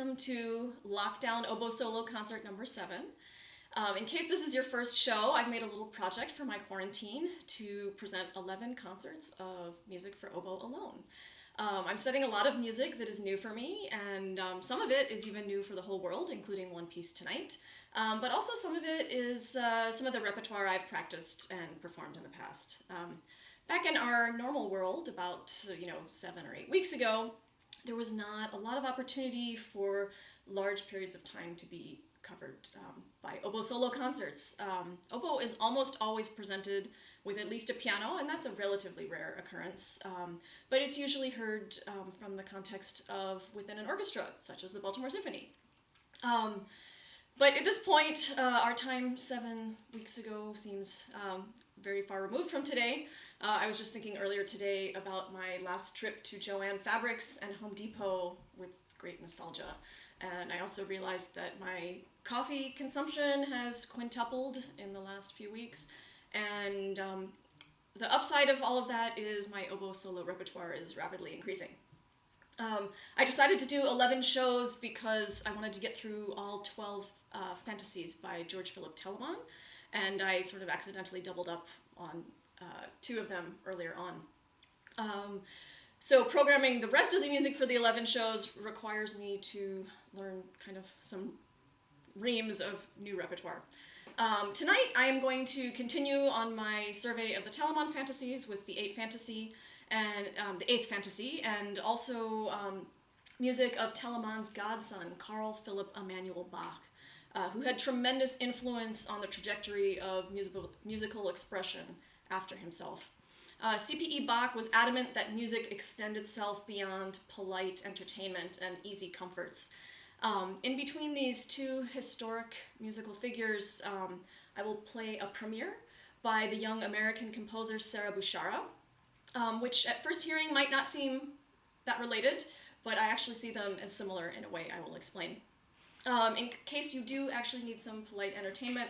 welcome to Lockdown Oboe Solo Concert number 7. In case this is your first show, I've made a little project for my quarantine to present 11 concerts of music for oboe alone. I'm studying a lot of music that is new for me, and some of it is even new for the whole world, including one piece tonight. But also some of it is some of the repertoire I've practiced and performed in the past. Back in our normal world, about 7 or 8 weeks ago, there was not a lot of opportunity for large periods of time to be covered by oboe solo concerts. Oboe is almost always presented with at least a piano, and that's a relatively rare occurrence, but it's usually heard from the context of within an orchestra, such as the Baltimore Symphony. But at this point, our time 7 weeks ago seems very far removed from today. I was just thinking earlier today about my last trip to Joann Fabrics and Home Depot with great nostalgia. And I also realized that my coffee consumption has quintupled in the last few weeks. And the upside of all of that is my oboe solo repertoire is rapidly increasing. I decided to do 11 shows because I wanted to get through all 12 fantasies by Georg Philipp Telemann, and I sort of accidentally doubled up on 2 of them earlier on. So programming the rest of the music for the 11 shows requires me to learn kind of some reams of new repertoire. Tonight I am going to continue on my survey of the Telemann fantasies with the 8th fantasy and the 8th fantasy, and also music of Telemann's godson, Carl Philipp Emanuel Bach, who had tremendous influence on the trajectory of musical expression after himself. C.P.E. Bach was adamant that music extend itself beyond polite entertainment and easy comforts. In between these 2 historic musical figures, I will play a premiere by the young American composer Sarrah Bushara, which at first hearing might not seem that related, but I actually see them as similar in a way I will explain. In case you do actually need some polite entertainment,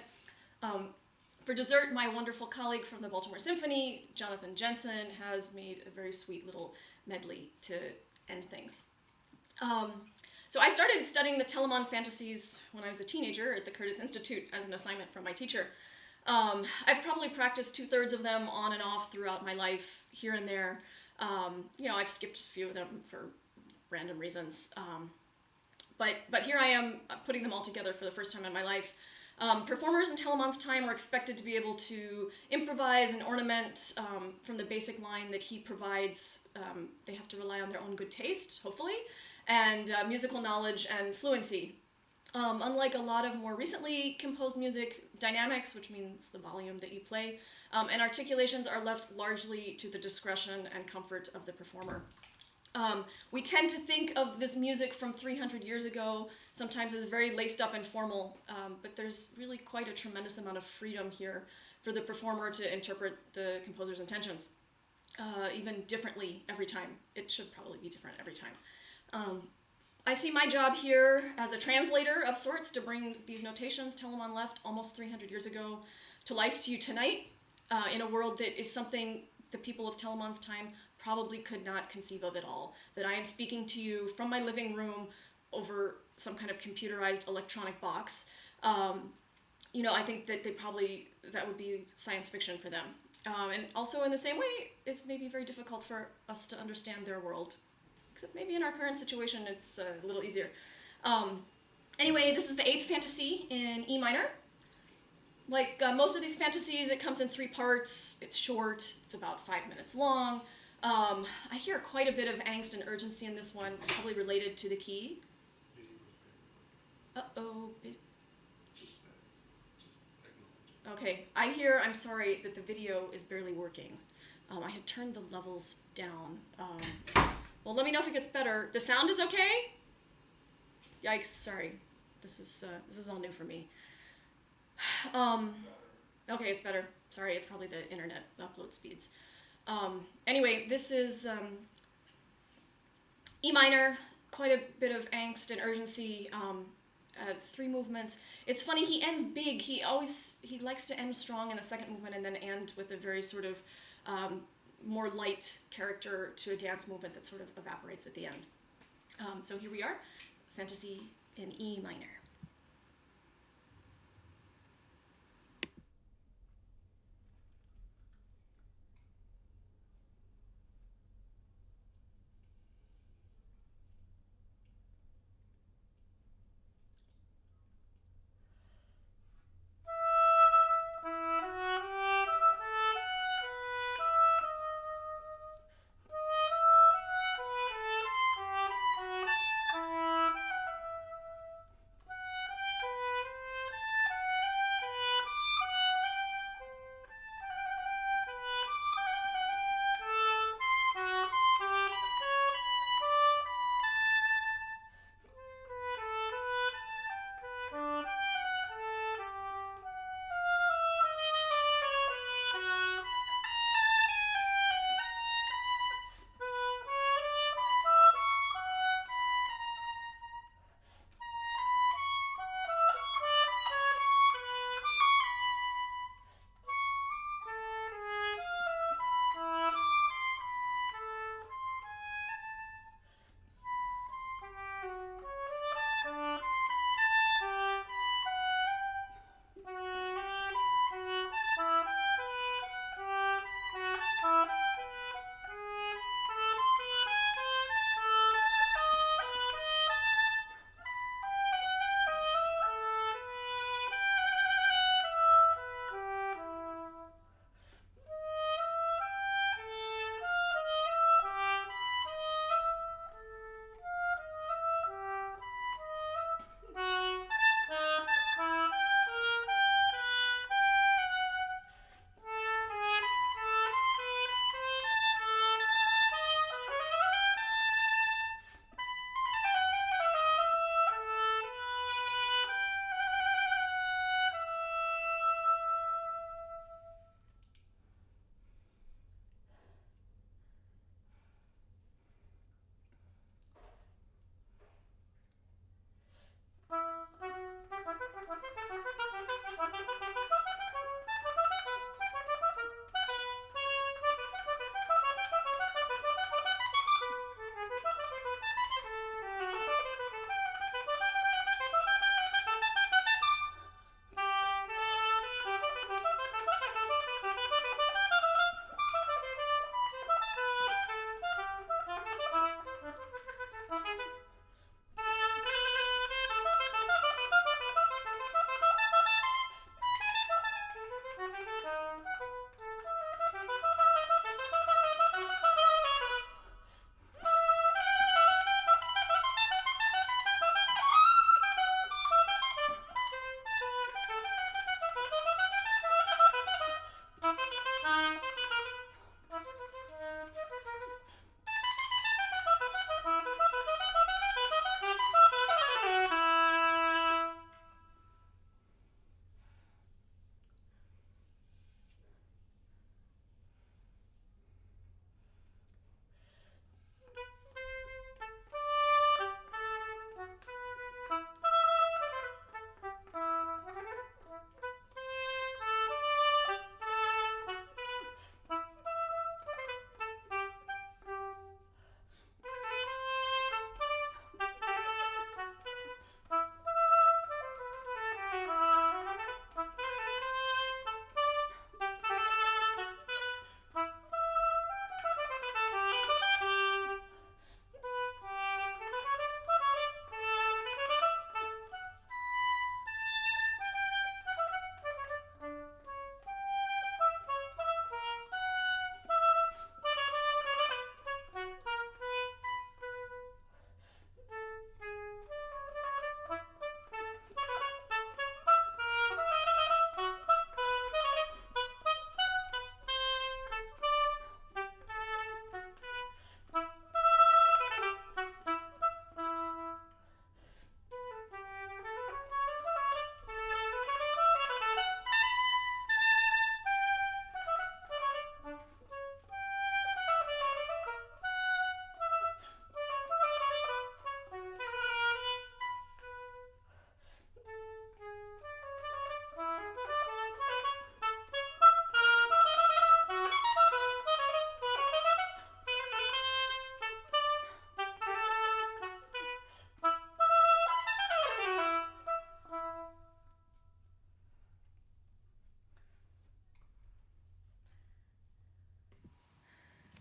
for dessert, my wonderful colleague from the Baltimore Symphony, Jensen, has made a very sweet little medley to end things. So I started studying the Telemann fantasies when I was a teenager at the Curtis Institute as an assignment from my teacher. I've probably practiced 2/3 of them on and off throughout my life, here and there. I've skipped a few of them for random reasons. But here I am putting them all together for the first time in my life. Performers in Telemann's time were expected to be able to improvise and ornament from the basic line that he provides. They have to rely on their own good taste, hopefully, and musical knowledge and fluency. Unlike a lot of more recently composed music, dynamics, which means the volume that you play, and articulations are left largely to the discretion and comfort of the performer. We tend to think of this music from 300 years ago sometimes as very laced up and formal, but there's really quite a tremendous amount of freedom here for the performer to interpret the composer's intentions, even differently every time. It should probably be different every time. I see my job here as a translator of sorts to bring these notations Telemann left almost 300 years ago to life to you tonight, in a world that is something the people of Telemann's time probably could not conceive of at all. That I am speaking to you from my living room over some kind of computerized electronic box. I think that that would be science fiction for them. And also in the same way, it's maybe very difficult for us to understand their world. Except maybe in our current situation, it's a little easier. Anyway, this is the 8th fantasy in E minor. Like most of these fantasies, it comes in 3 parts. It's short, it's about 5 minutes long. I hear quite a bit of angst and urgency in this one, probably related to the key. Uh-oh. Okay, I'm sorry that the video is barely working. I had turned the levels down. Well, let me know if it gets better. The sound is okay? Yikes, sorry. This is all new for me. Okay, it's better. Sorry, it's probably the internet upload speeds. Anyway, this is E minor, quite a bit of angst and urgency, 3 movements. It's funny, he ends big. He likes to end strong in the second movement and then end with a very sort of more light character to a dance movement that sort of evaporates at the end. So here we are, Fantasie in E minor.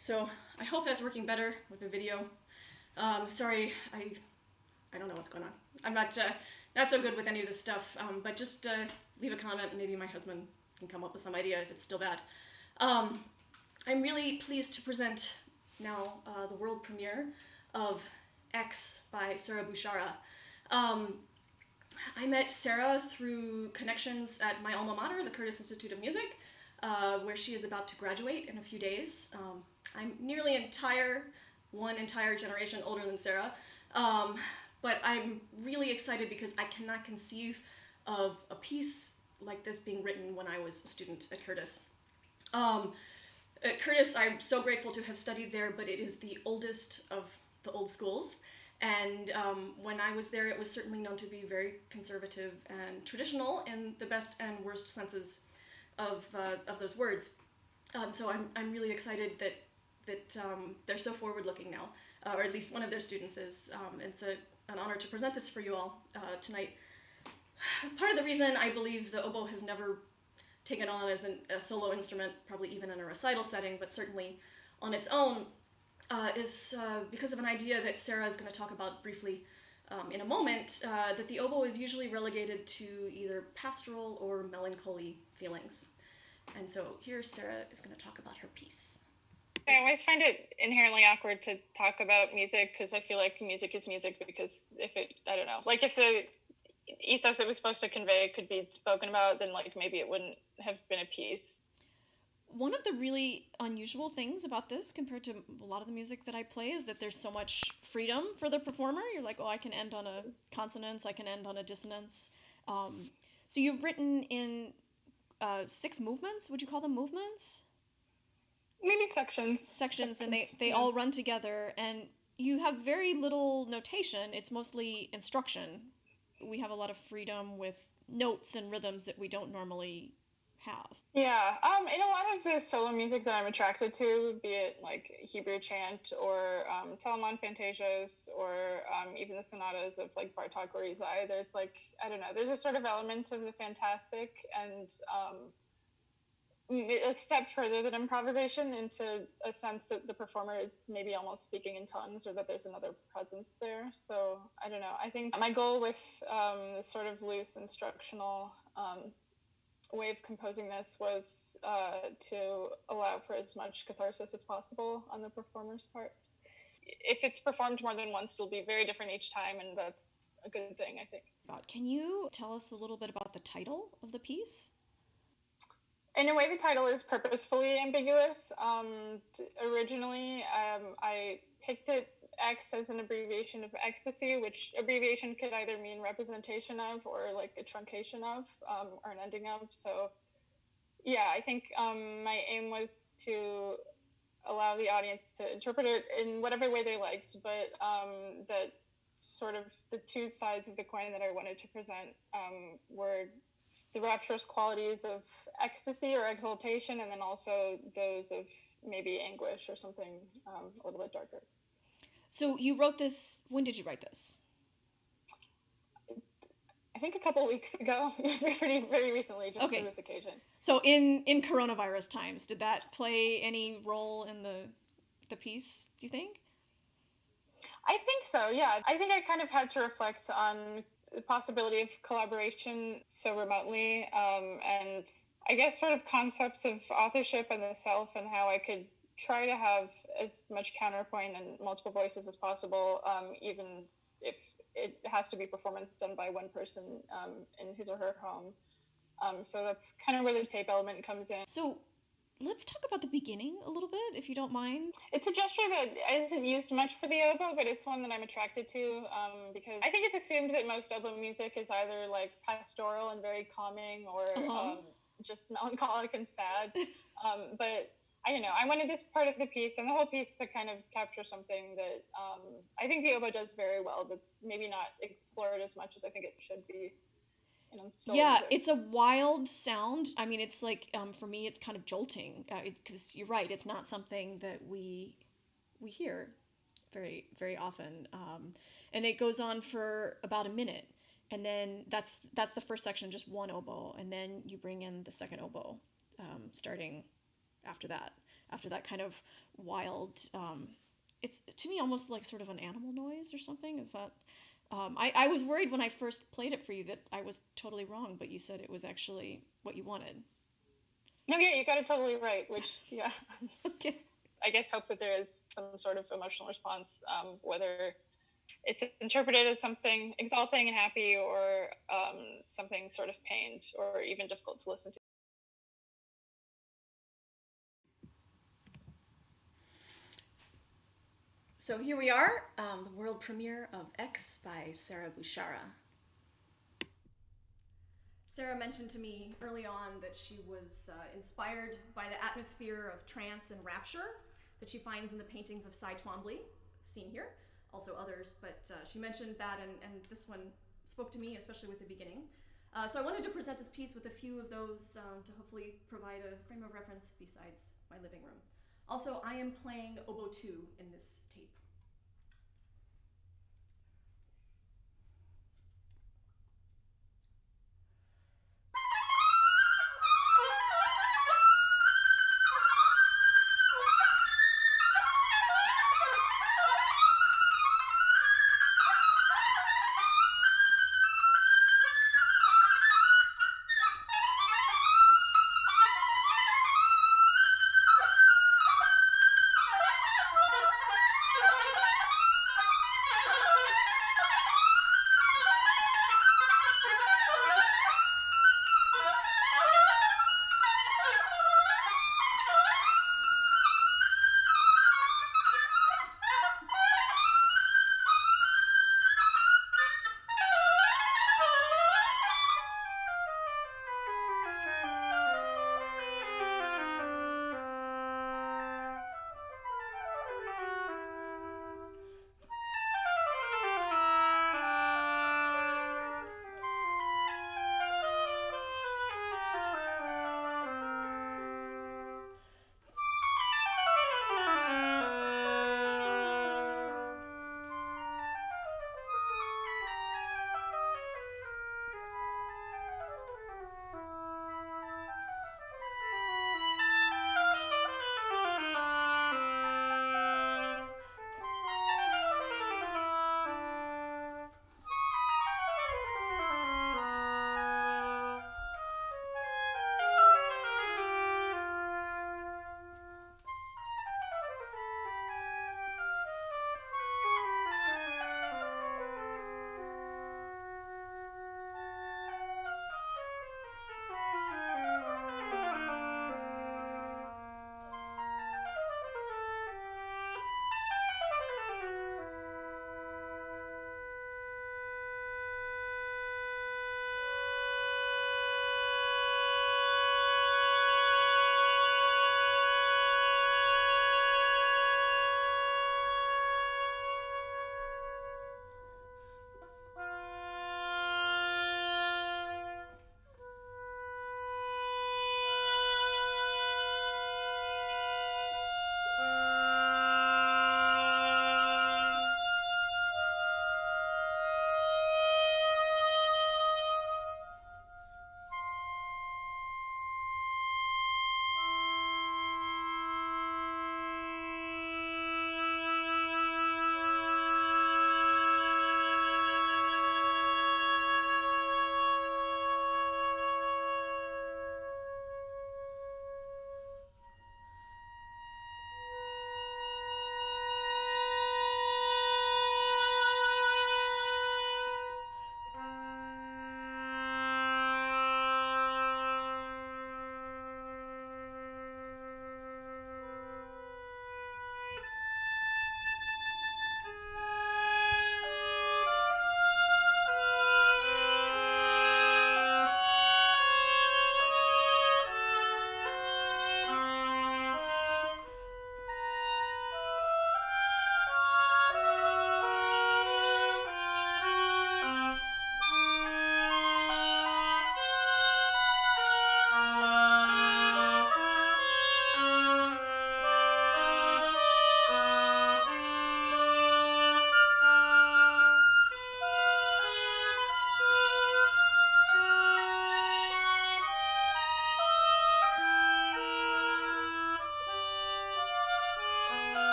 So I hope that's working better with the video. Sorry, I don't know what's going on. I'm not so good with any of this stuff, but just leave a comment. Maybe my husband can come up with some idea if it's still bad. I'm really pleased to present now the world premiere of X by Sarrah Bushara. I met Sarrah through connections at my alma mater, the Curtis Institute of Music, where she is about to graduate in a few days. I'm nearly one entire generation older than Sarrah, but I'm really excited because I cannot conceive of a piece like this being written when I was a student at Curtis. At Curtis, I'm so grateful to have studied there, but it is the oldest of the old schools. And when I was there, it was certainly known to be very conservative and traditional in the best and worst senses of those words. So I'm really excited that they're so forward-looking now, or at least one of their students is. It's an honor to present this for you all tonight. Part of the reason I believe the oboe has never taken on as a solo instrument, probably even in a recital setting, but certainly on its own, is because of an idea that Sarrah is going to talk about briefly in a moment, that the oboe is usually relegated to either pastoral or melancholy feelings. And so here Sarrah is going to talk about her piece. I always find it inherently awkward to talk about music because I feel like music is music, because if the ethos it was supposed to convey could be spoken about, then like maybe it wouldn't have been a piece. One of the really unusual things about this compared to a lot of the music that I play is that there's so much freedom for the performer. You're like, oh, I can end on a consonance, I can end on a dissonance. So you've written in 6 movements. Would you call them movements? Maybe sections, and they all run together, and you have very little notation. It's mostly instruction. We have a lot of freedom with notes and rhythms that we don't normally have. Yeah, in a lot of the solo music that I'm attracted to, be it like Hebrew chant or Telemann fantasias or even the sonatas of like Bartok or Izai, there's like, I don't know, there's a sort of element of the fantastic and a step further than improvisation into a sense that the performer is maybe almost speaking in tongues, or that there's another presence there. So I don't know. I think my goal with this sort of loose instructional way of composing this was to allow for as much catharsis as possible on the performer's part. If it's performed more than once, it'll be very different each time, and that's a good thing, I think. Can you tell us a little bit about the title of the piece? In a way, the title is purposefully ambiguous. Originally, I picked it X as an abbreviation of ecstasy, which abbreviation could either mean representation of or like a truncation of, or an ending of. So yeah, I think my aim was to allow the audience to interpret it in whatever way they liked, but that sort of the two sides of the coin that I wanted to present were the rapturous qualities of ecstasy or exaltation, and then also those of maybe anguish or something a little bit darker. So you wrote this, when did you write this? I think a couple weeks ago, very recently, just for this occasion. So in coronavirus times, did that play any role in the piece, do you think? I think so, yeah. I think I kind of had to reflect on the possibility of collaboration so remotely, and I guess sort of concepts of authorship and the self, and how I could try to have as much counterpoint and multiple voices as possible, even if it has to be performance done by one person in his or her home. So that's kind of where the tape element comes in. So let's talk about the beginning a little bit, if you don't mind. It's a gesture that isn't used much for the oboe, but it's one that I'm attracted to because I think it's assumed that most oboe music is either like pastoral and very calming, or just melancholic and sad. But I don't know, I wanted this part of the piece and the whole piece to kind of capture something that I think the oboe does very well, that's maybe not explored as much as I think it should be. Yeah, it's a wild sound. I mean, it's like, for me, it's kind of jolting, because you're right, it's not something that we hear very, very often. And it goes on for about a minute. And then that's the first section, just one oboe. And then you bring in the second oboe, starting after that. after that kind of wild, it's to me almost like sort of an animal noise or something. Is that, I was worried when I first played it for you that I was totally wrong, but you said it was actually what you wanted. No, yeah, you got it totally right, which, yeah. Okay. I guess hope that there is some sort of emotional response, whether it's interpreted as something exalting and happy or something sort of pained or even difficult to listen to. So here we are, the world premiere of X by Sarrah Bushara. Sarrah mentioned to me early on that she was inspired by the atmosphere of trance and rapture that she finds in the paintings of Cy Twombly, seen here, also others, but she mentioned that, and this one spoke to me, especially with the beginning. So I wanted to present this piece with a few of those to hopefully provide a frame of reference besides my living room. Also, I am playing Oboe 2 in this tape.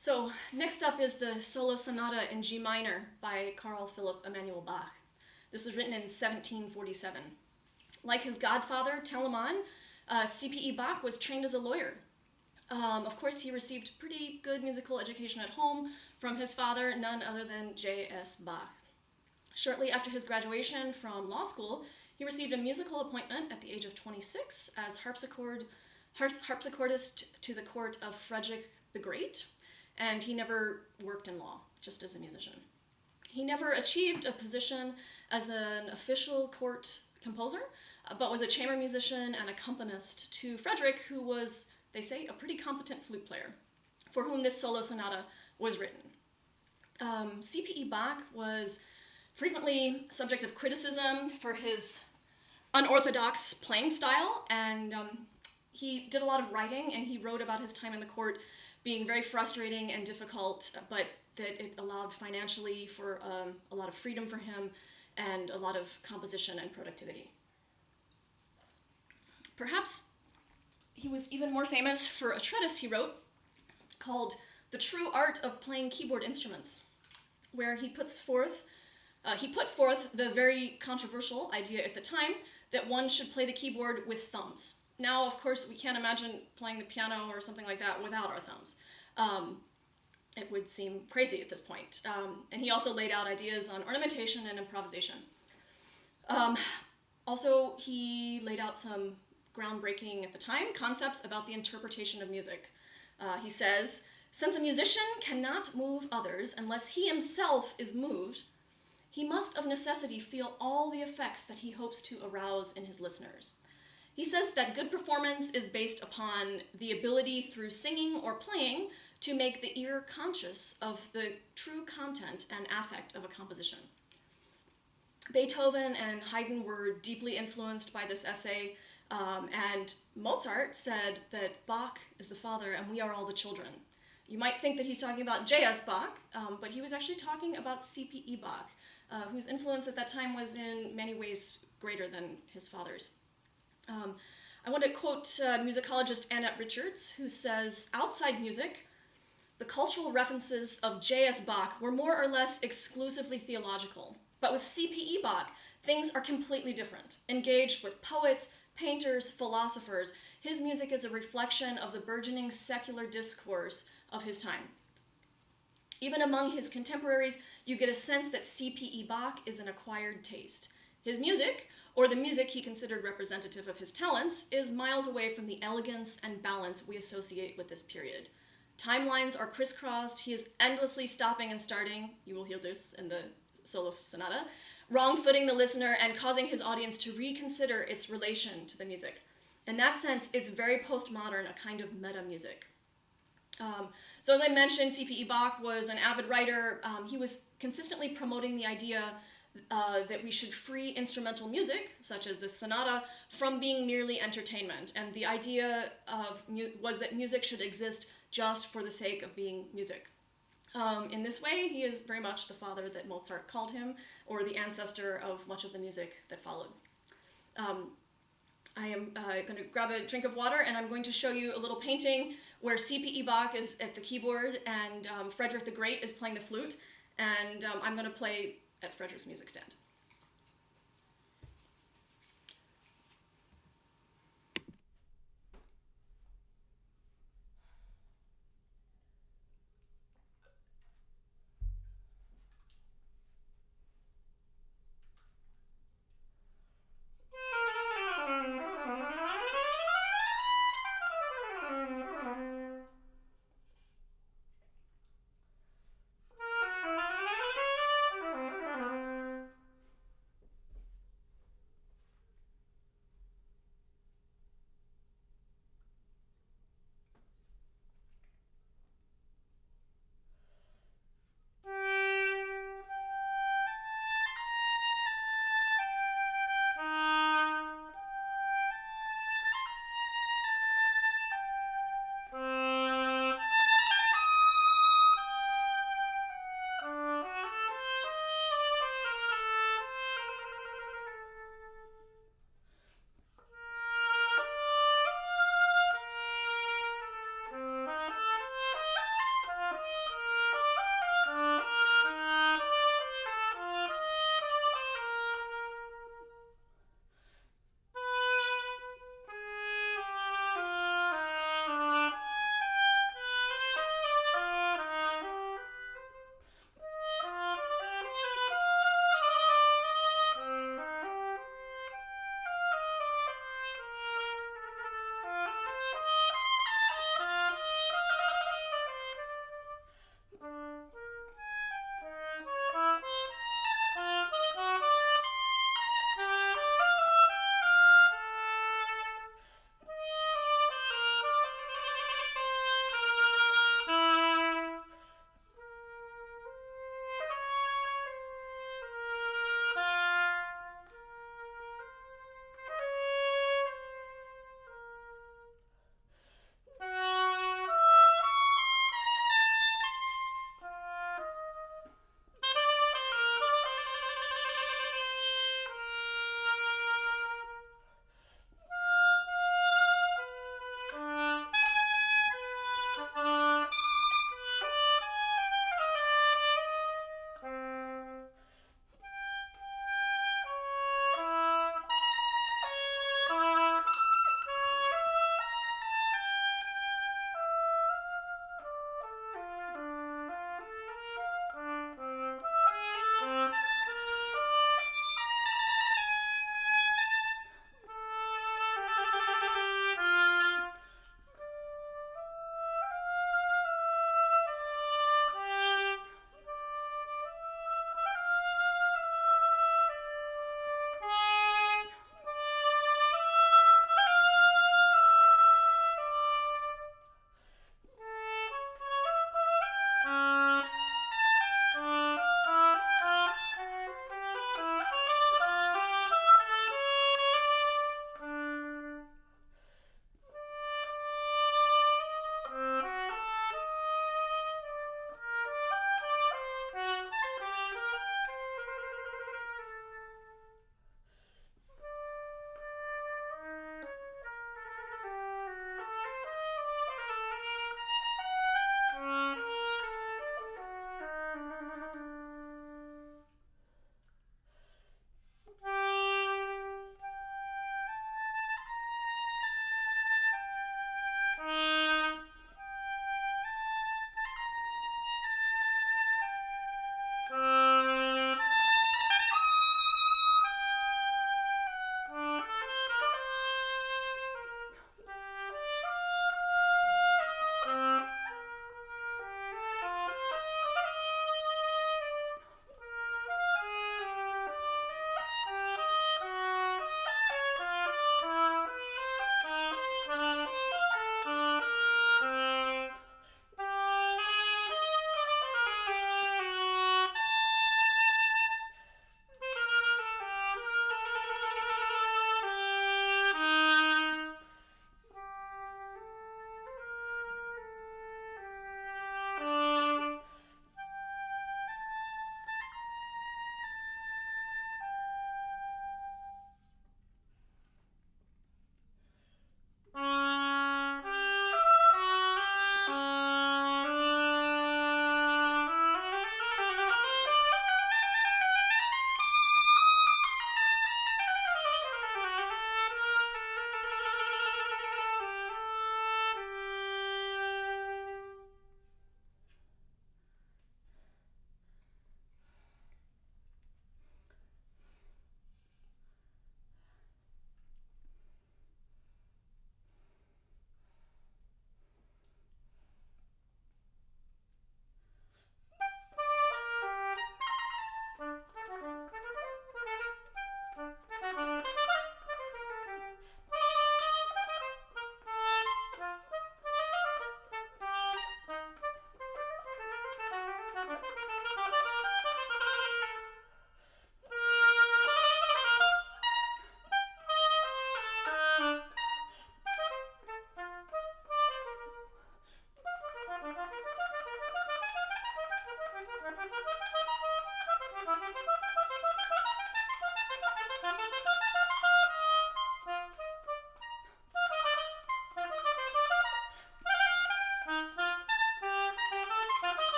So next up is the solo sonata in G minor by Carl Philipp Emanuel Bach. This was written in 1747. Like his godfather, Telemann, C.P.E. Bach was trained as a lawyer. Of course, he received pretty good musical education at home from his father, none other than J.S. Bach. Shortly after his graduation from law school, he received a musical appointment at the age of 26 as harpsichordist to the court of Frederick the Great, and he never worked in law, just as a musician. He never achieved a position as an official court composer, but was a chamber musician and accompanist to Frederick, who was, they say, a pretty competent flute player, for whom this solo sonata was written. C.P.E. Bach was frequently subject of criticism for his unorthodox playing style, and he did a lot of writing, and he wrote about his time in the court being very frustrating and difficult, but that it allowed financially for a lot of freedom for him and a lot of composition and productivity. Perhaps he was even more famous for a treatise he wrote called The True Art of Playing Keyboard Instruments, where he put forth the very controversial idea at the time that one should play the keyboard with thumbs. Now, of course, we can't imagine playing the piano or something like that without our thumbs. It would seem crazy at this point. And he also laid out ideas on ornamentation and improvisation. Also, he laid out some groundbreaking at the time concepts about the interpretation of music. He says, since a musician cannot move others unless he himself is moved, he must of necessity feel all the effects that he hopes to arouse in his listeners. He says that good performance is based upon the ability through singing or playing to make the ear conscious of the true content and affect of a composition. Beethoven and Haydn were deeply influenced by this essay, and Mozart said that Bach is the father and we are all the children. You might think that he's talking about J.S. Bach, but he was actually talking about C.P.E. Bach, whose influence at that time was in many ways greater than his father's. I want to quote musicologist Annette Richards, who says, outside music, the cultural references of J.S. Bach were more or less exclusively theological. But with C.P.E. Bach, things are completely different. Engaged with poets, painters, philosophers, his music is a reflection of the burgeoning secular discourse of his time. Even among his contemporaries, you get a sense that C.P.E. Bach is an acquired taste. His music, or the music he considered representative of his talents, is miles away from the elegance and balance we associate with this period. Timelines are crisscrossed, he is endlessly stopping and starting, you will hear this in the solo sonata, wrong-footing the listener and causing his audience to reconsider its relation to the music. In that sense, it's very postmodern, a kind of meta-music. So as I mentioned, C.P.E. Bach was an avid writer. He was consistently promoting the idea that we should free instrumental music, such as this sonata, from being merely entertainment. And the idea was that music should exist just for the sake of being music. In this way, he is very much the father that Mozart called him, or the ancestor of much of the music that followed. I am going to grab a drink of water, and I'm going to show you a little painting where C.P.E. Bach is at the keyboard, and Frederick the Great is playing the flute, and I'm going to play at Frederick's music stand.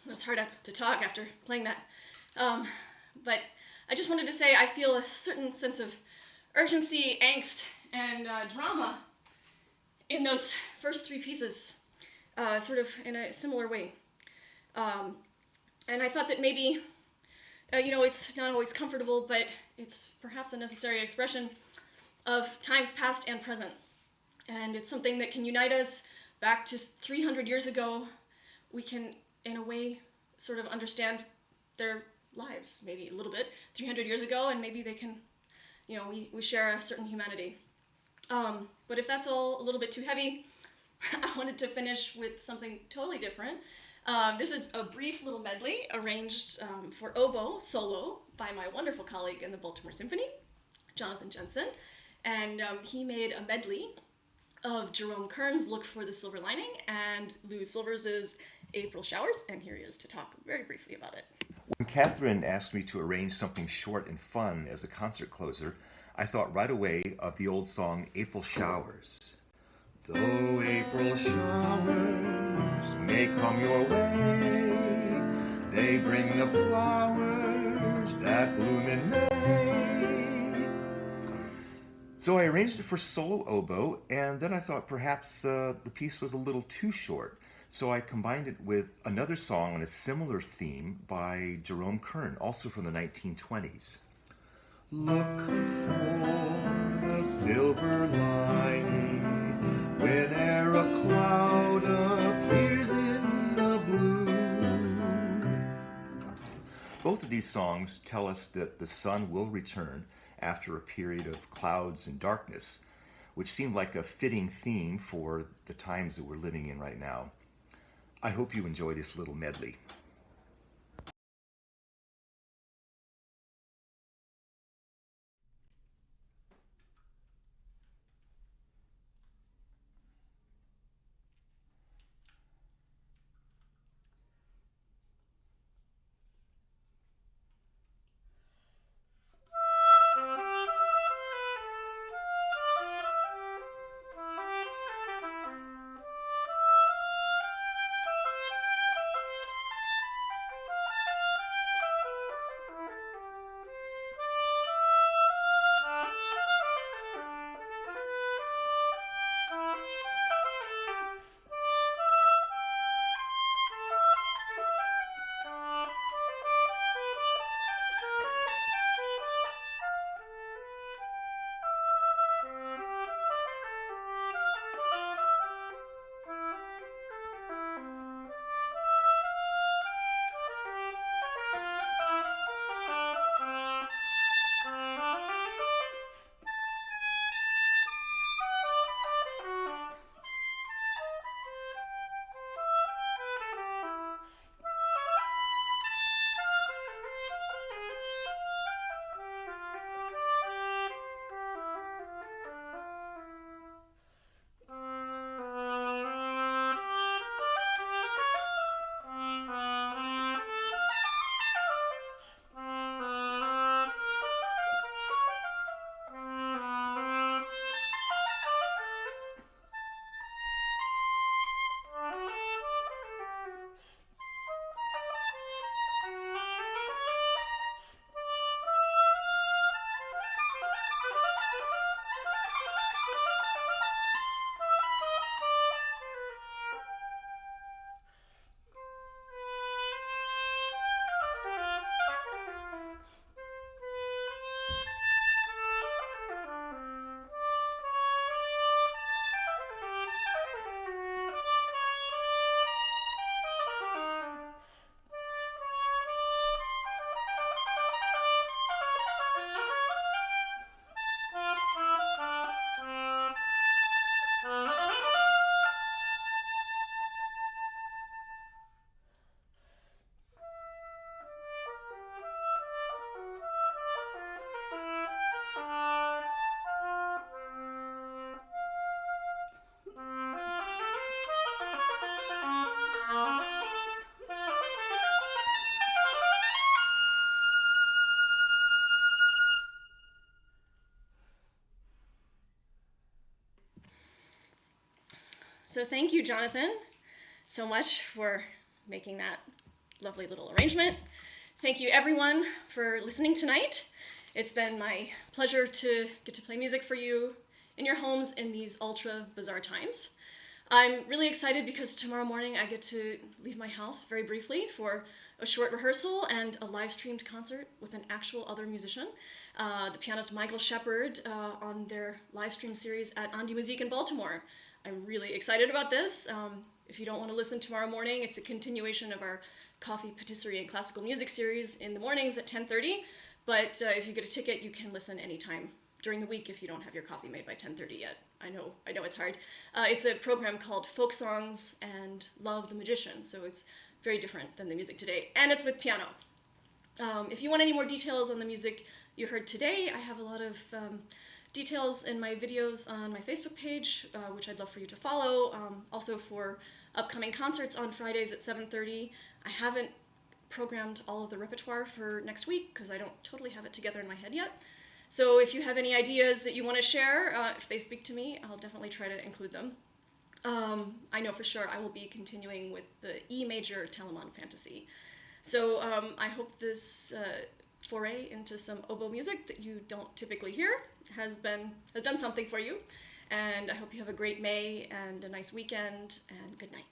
It's hard to talk after playing that. But I just wanted to say I feel a certain sense of urgency, angst, and drama in those first three pieces, sort of in a similar way. And I thought that maybe, it's not always comfortable, but it's perhaps a necessary expression of times past and present. And it's something that can unite us back to 300 years ago. We can, in a way, sort of understand their lives, maybe a little bit, 300 years ago, and maybe they can we share a certain humanity. But if that's all a little bit too heavy, I wanted to finish with something totally different. This is a brief little medley arranged for oboe solo by my wonderful colleague in the Baltimore Symphony, Jonathan Jensen. And he made a medley of Jerome Kern's Look for the Silver Lining and Lou Silvers' April Showers, and here he is to talk very briefly about it. When Katherine asked me to arrange something short and fun as a concert closer, I thought right away of the old song April Showers. Though April showers may come your way, they bring the flowers that bloom in May. So I arranged it for solo oboe, and then I thought perhaps the piece was a little too short. So I combined it with another song on a similar theme by Jerome Kern, also from the 1920s. Look for the silver lining whene'er a cloud appears in the blue. Both of these songs tell us that the sun will return after a period of clouds and darkness, which seemed like a fitting theme for the times that we're living in right now. I hope you enjoy this little medley. So thank you, Jonathan, so much for making that lovely little arrangement. Thank you, everyone, for listening tonight. It's been my pleasure to get to play music for you in your homes in these ultra bizarre times. I'm really excited because tomorrow morning I get to leave my house very briefly for a short rehearsal and a live-streamed concert with an actual other musician, the pianist Michael Shepard, on their live-stream series at Andi Musik in Baltimore. I'm really excited about this. If you don't want to listen tomorrow morning, it's a continuation of our coffee, patisserie, and classical music series in the mornings at 10:30. But if you get a ticket, you can listen anytime during the week if you don't have your coffee made by 10:30 yet. I know it's hard. It's a program called Folk Songs and Love the Magician, so it's very different than the music today, and it's with piano. If you want any more details on the music you heard today, I have a lot of details in my videos on my Facebook page, which I'd love for you to follow. Also for upcoming concerts on Fridays at 7:30. I haven't programmed all of the repertoire for next week because I don't totally have it together in my head yet. So if you have any ideas that you want to share, if they speak to me, I'll definitely try to include them. I know for sure I will be continuing with the E major Telemann Fantasy. So I hope this foray into some oboe music that you don't typically hear has done something for you. And I hope you have a great May and a nice weekend, and good night.